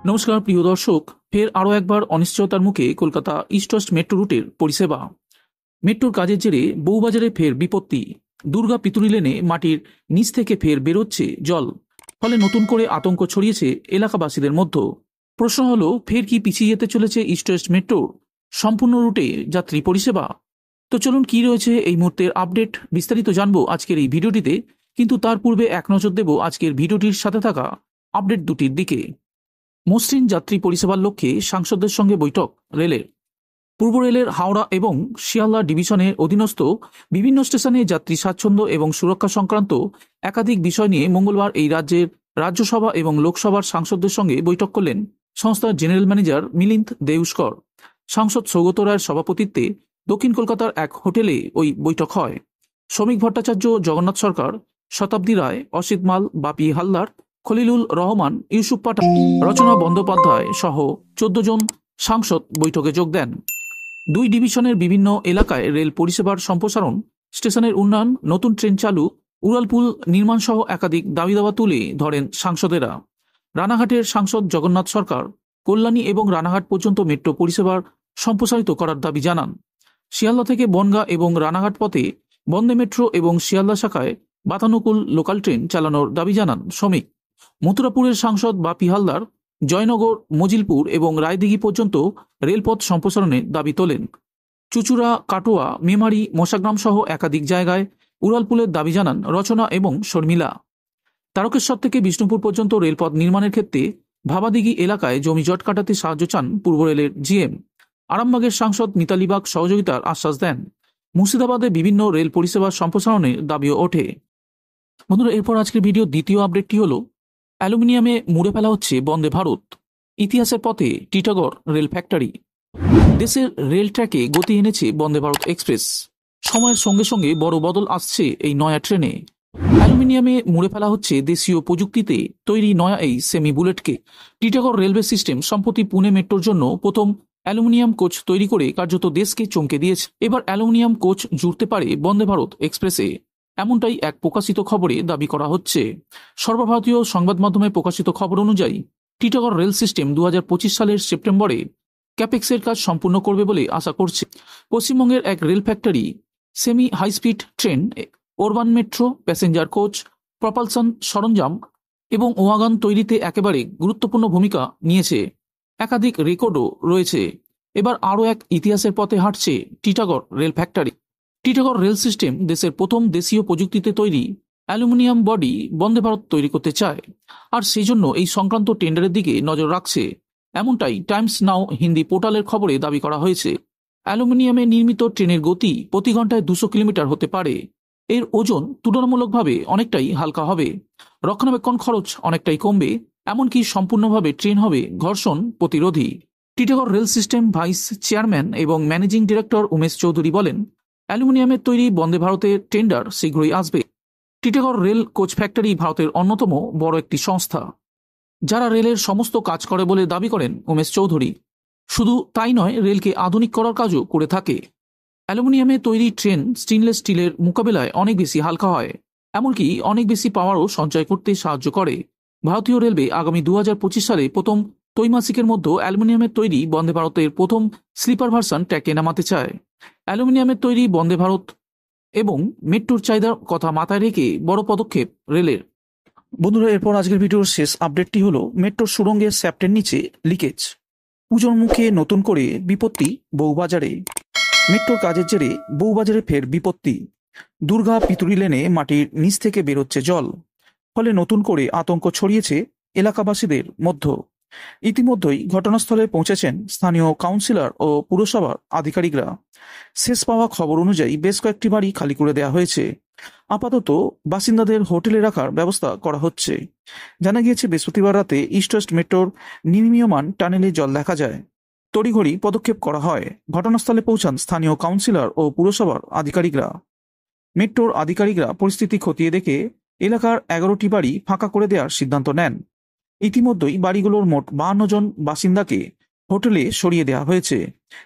নমস্কার প্রিয় দর্শক, ফের আরও একবার অনিশ্চয়তার মুখে কলকাতা ইস্ট ওয়েস্ট মেট্রো রুটের পরিষেবা। মেট্রোর কাজের জেরে বউবাজারে ফের বিপত্তি। দুর্গা পিতুরি লেনে মাটির নিচ থেকে ফের বেরোচ্ছে জল, ফলে নতুন করে আতঙ্ক ছড়িয়েছে এলাকাবাসীদের মধ্যে। প্রশ্ন হলো, ফের কি পিছিয়ে যেতে চলেছে ইস্ট ওয়েস্ট মেট্রোর সম্পূর্ণ রুটে যাত্রী পরিষেবা? তো চলুন, কি রয়েছে এই মুহূর্তের আপডেট বিস্তারিত জানবো আজকের এই ভিডিওটিতে। কিন্তু তার পূর্বে এক নজর দেব আজকের ভিডিওটির সাথে থাকা আপডেট দুটির দিকে। মসৃণ যাত্রী পরিষেবার লক্ষ্যে সাংসদদের সঙ্গে বৈঠক রেলের। পূর্ব রেলের হাওড়া এবং শিয়ালদা ডিভিশনের অধীনস্থ বিভিন্ন স্টেশনে যাত্রী স্বাচ্ছন্দ্য এবং সুরক্ষা সংক্রান্ত একাধিক বিষয় নিয়ে মঙ্গলবার এই রাজ্যের রাজ্যসভা এবং লোকসভার সাংসদদের সঙ্গে বৈঠক করলেন সংস্থার জেনারেল ম্যানেজার মিলিন্দ দেউস্কর। সাংসদ সৌগত রায়ের সভাপতিত্বে দক্ষিণ কলকাতার এক হোটেলে ওই বৈঠক হয়। শ্রমিক ভট্টাচার্য, জগন্নাথ সরকার, শতাব্দী রায়, অসিত মাল, বাপি হালদার, খলিলুর রহমান, ইউসুফ পাঠান, রচনা বন্দ্যোপাধ্যায় সহ 14 জন সাংসদ বৈঠকে যোগ দেন। দুই ডিভিশনের বিভিন্ন এলাকায় রেল পরিষেবার সম্প্রসারণ, স্টেশনের উন্নয়ন, নতুন ট্রেন চালু, উড়ালপুল নির্মাণ সহ একাধিক দাবি দাওয়া তুলে ধরেন সাংসদেরা। রানাঘাটের সাংসদ জগন্নাথ সরকার কল্যাণী এবং রানাঘাট পর্যন্ত মেট্রো পরিষেবার সম্প্রসারিত করার দাবি জানান। শিয়ালদা থেকে বনগাঁ এবং রানাঘাট পথে বন্দে মেট্রো এবং শিয়ালদা শাখায় বাতানুকূল লোকাল ট্রেন চালানোর দাবি জানান শ্রমিক। মথুরাপুরের সাংসদ বাপি হালদার জয়নগর, মজিলপুর এবং রায়দিঘি পর্যন্ত রেলপথ সম্প্রসারণের দাবি তোলেন। চুচুড়া, কাটোয়া, মেমারি, মশাগ্রাম সহ একাধিক জায়গায় উড়ালপুলের দাবি জানান রচনা এবং শর্মিলা। তারকেশ্বর থেকে বিষ্ণুপুর পর্যন্ত রেলপথ নির্মাণের ক্ষেত্রে ভাবাদিঘি এলাকায় জমি জট কাটাতে সাহায্য চান পূর্ব রেলের জিএম। আরামবাগের সাংসদ মিতালি বাগ সহযোগিতার আশ্বাস দেন। মুর্শিদাবাদে বিভিন্ন রেল পরিষেবা সম্প্রসারণের দাবিও ওঠে। বন্ধুরা, এরপর আজকের ভিডিও দ্বিতীয় আপডেটটি হলো, অ্যালুমিনিয়ামে মুড়ে ফেলা হচ্ছে বন্দে ভারত। ইতিহাসের পথে টিটাগড় রেল ফ্যাক্টরি। দেশের রেল ট্র্যাকে গতি এনেছে বন্দে ভারত এক্সপ্রেস। সময়ের সঙ্গে সঙ্গে বড় বদল আসছে এই নয়া ট্রেনে। অ্যালুমিনিয়ামে মুড়ে ফেলা হচ্ছে দেশীয় প্রযুক্তিতে তৈরি নয়া এই সেমি বুলেটকে। টিটাগড় রেলওয়ে সিস্টেম সম্প্রতি পুনে মেট্রোর জন্য প্রথম অ্যালুমিনিয়াম কোচ তৈরি করে কার্যত দেশকে চমকে দিয়েছে। এবার অ্যালুমিনিয়াম কোচ জুড়তে পারে বন্দে ভারত এক্সপ্রেসে, এমনটাই এক প্রকাশিত খবরে দাবি করা হচ্ছে। সর্বভারতীয় সংবাদ মাধ্যমে প্রকাশিত খবর অনুযায়ী টিটাগড় রেল সিস্টেম 2025 সালের সেপ্টেম্বরে ক্যাপেক্সের কাজ সম্পূর্ণ করবে বলে আশা করছে। পশ্চিমবঙ্গের এক rail factory semi high-speed train, Orban metro, passenger coach, propulsion সরঞ্জাম এবং ওয়াগন তৈরিতে একেবারে গুরুত্বপূর্ণ ভূমিকা নিয়েছে। একাধিক রেকর্ডও রয়েছে। এবার আরও এক ইতিহাসের পথে হাঁটছে Titagarh rail factory. Titagarh rail system দেশের প্রথম দেশীয় প্রযুক্তিতে তৈরি অ্যালুমিনিয়াম বডি বন্দে ভারত তৈরি করতে চায়, আর সেই জন্য এই সংক্রান্ত টেন্ডারের দিকে নজর রাখছে, এমনটাই টাইমস নাও হিন্দি পোর্টালের খবরে দাবি করা হয়েছে। অ্যালুমিনিয়ামে নির্মিত ট্রেনের গতি প্রতি ঘন্টায় 200 কিলোমিটার হতে পারে। এর ওজন তুলনামূলকভাবে অনেকটাই হালকা হবে, রক্ষণাবেক্ষণ খরচ অনেকটাই কমবে, এমনকি সম্পূর্ণভাবে ট্রেন হবে ঘর্ষণ প্রতিরোধী। Titagarh rail system vice chairman এবং ম্যানেজিং ডিরেক্টর উমেশ চৌধুরী বলেন, অ্যালুমিনিয়ামের তৈরি বন্দে ভারতের টেন্ডার শীঘ্রই আসবে। টিটাগড় রেল কোচ ফ্যাক্টরি ভারতের অন্যতম বড় একটি সংস্থা, যারা রেলের সমস্ত কাজ করে বলে দাবি করেন উমেশ চৌধুরী। শুধু তাই নয়, রেলকে আধুনিক করার কাজও করে থাকে। অ্যালুমিনিয়ামে তৈরি ট্রেন স্টেনলেস স্টিলের মোকাবেলায় অনেক বেশি হালকা হয়, এমনকি অনেক বেশি পাওয়ারও সঞ্চয় করতে সাহায্য করে। ভারতীয় রেলওয়ে আগামী 2025 সালে প্রথম ত্রৈমাসিকের মধ্যে অ্যালুমিনিয়ামের তৈরি বন্দে ভারতের প্রথম স্লিপার ভার্সন ট্র্যাকে নামাতে চায়। অ্যালুমিনিয়ামের তৈরি বন্দে ভারত এবং মেট্রোর চাহিদার কথা মাথায় রেখে বড় পদক্ষেপ রেলের। বন্ধুরা, এরপর আজকের ভিডিওর শেষ আপডেটটি হলো, মেট্রোর সুড়ঙ্গের শ্যাফটের নিচে লিকেজ। পুজোর মুখে নতুন করে বিপত্তি বউবাজারে। মেট্রোর কাজের জেরে বউবাজারে ফের বিপত্তি। দুর্গা পিতুরি লেনে মাটির নিচ থেকে বেরোচ্ছে জল, ফলে নতুন করে আতঙ্ক ছড়িয়েছে এলাকাবাসীদের মধ্যে। ইতিমধ্যেই ঘটনাস্থলে পৌঁছেছেন স্থানীয় কাউন্সিলর ও পুরসভার আধিকারিকরা। শেষ পাওয়া খবর অনুযায়ী বেশ কয়েকটি বাড়ি খালি করে দেওয়া হয়েছে। আপাতত বাসিন্দাদের হোটেলে রাখার ব্যবস্থা করা হচ্ছে। জানা গিয়েছে, বৃহস্পতিবার রাতে ইস্ট ওয়েস্ট মেট্রোর নির্মীয়মান টানেলে জল দেখা যায়। তড়িঘড়ি পদক্ষেপ করা হয়। ঘটনাস্থলে পৌঁছান স্থানীয় কাউন্সিলর ও পুরসভার আধিকারিকরা। মেট্রোর আধিকারিকরা পরিস্থিতি খতিয়ে দেখে এলাকার 11টি বাড়ি ফাঁকা করে দেওয়ার সিদ্ধান্ত নেন। ইতিমধ্যেই বাড়িগুলোর মোট 52 জন বাসিন্দাকে হোটেলে সরিয়ে দেওয়া হয়েছে।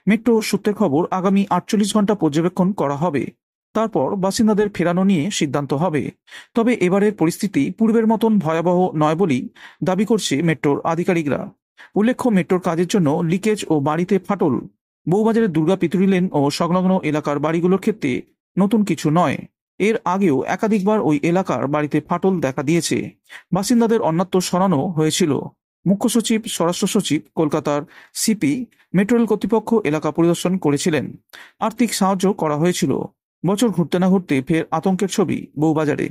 মেট্রো সূত্রের খবর, আগামী 48 ঘন্টা পর্যবেক্ষণ করা হবে, তারপর বাসিন্দাদের ফেরানো নিয়ে সিদ্ধান্ত হবে। তবে এবারের পরিস্থিতি পূর্বের মতন ভয়াবহ নয় বলেই দাবি করছে মেট্রোর আধিকারিকরা। উল্লেখ্য, মেট্রোর কাজের জন্য লিকেজ ও বাড়িতে ফাটল বউবাজারের দুর্গা পিতুরি লেন ও সংলগ্ন এলাকার বাড়িগুলোর ক্ষেত্রে নতুন কিছু নয়। এর আগেও একাধিকবার ওই এলাকার বাড়িতে ফাটল দেখা দিয়েছে। বাসিন্দাদের অন্যত্র সরানো হয়েছিল। মুখ্য সচিব, স্বরাষ্ট্র সচিব, কলকাতার সিপি, মেট্রো রেল কর্তৃপক্ষ এলাকা পরিদর্শন করেছিলেন। আর্থিক সাহায্য করা হয়েছিল। বছর ঘুরতে না ঘুরতে ফের আতঙ্কের ছবি বউবাজারে।